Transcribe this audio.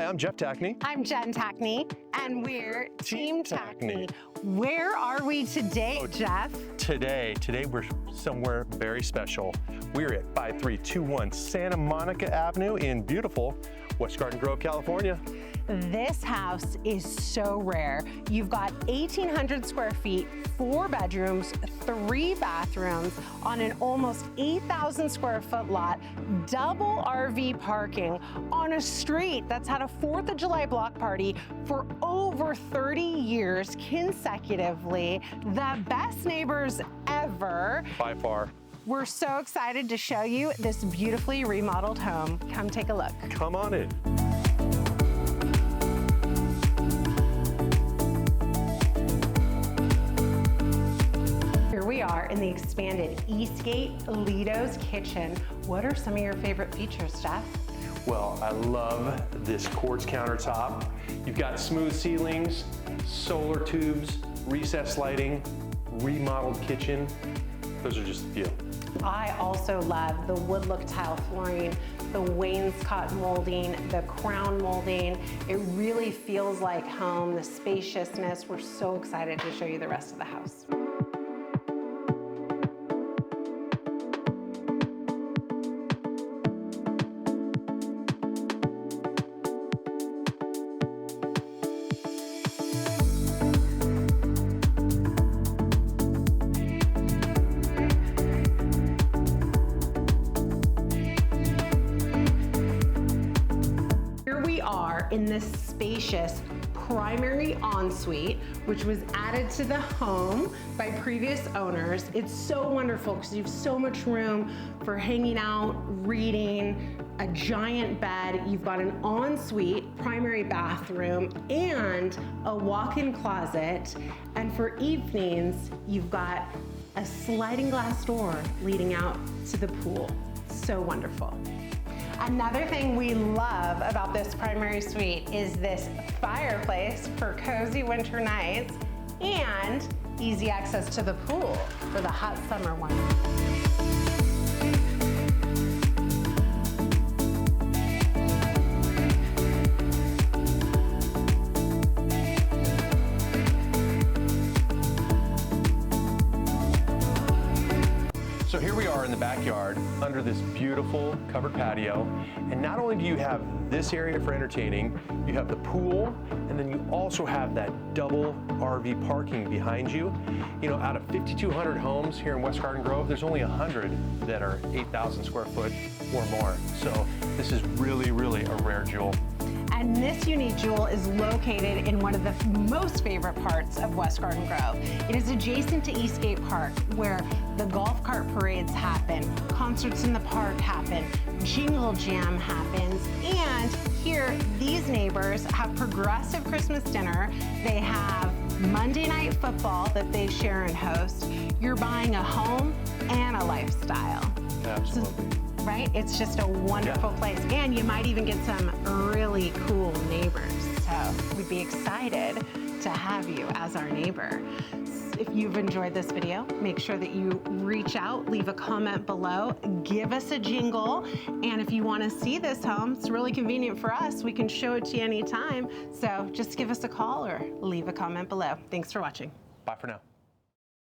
I'm Jeff Tackney. I'm Jen Tackney, and we're Team Tackney. Where are we today, Jeff? Today we're somewhere very special. We're at 5321 Santa Monica Avenue in beautiful West Garden Grove, California. This house is so rare. You've got 1,800 square feet, 4 bedrooms, 3 bathrooms on an almost 8,000 square foot lot, double RV parking on a street that's had a 4th of July block party for over 30 years consecutively. The best neighbors ever. By far. We're so excited to show you this beautifully remodeled home. Come take a look. Come on in. Here we are in the expanded Eastgate Lido's kitchen. What are some of your favorite features, Jeff? Well, I love this quartz countertop. You've got smooth ceilings, solar tubes, recessed lighting, remodeled kitchen. Those are just a few. I also love the wood look tile flooring, the wainscot molding, the crown molding. It really feels like home, the spaciousness. We're so excited to show you the rest of the house. In this spacious primary ensuite, which was added to the home by previous owners. It's so wonderful because you have so much room for hanging out, reading, a giant bed. You've got an ensuite primary bathroom and a walk-in closet. And for evenings, you've got a sliding glass door leading out to the pool. So wonderful. Another thing we love about this primary suite is this fireplace for cozy winter nights and easy access to the pool for the hot summer one. So here we are in the backyard under this beautiful covered patio. And not only do you have this area for entertaining, you have the pool, and then you also have that double RV parking behind you. You know, out of 5,200 homes here in West Garden Grove, there's only 100 that are 8,000 square foot or more. So this is really, really a rare jewel. And this unique jewel is located in one of the most favorite parts of West Garden Grove. It is adjacent to Eastgate Park, where the golf cart parades happen, concerts in the park happen, Jingle Jam happens, and here these neighbors have progressive Christmas dinner. They have Monday night football that they share and host. You're buying a home and a lifestyle. Absolutely. Right? It's just a wonderful place. And you might even get some really cool neighbors. So we'd be excited to have you as our neighbor. If you've enjoyed this video, make sure that you reach out, leave a comment below, give us a jingle. And if you want to see this home, it's really convenient for us. We can show it to you anytime. So just give us a call or leave a comment below. Thanks for watching. Bye for now.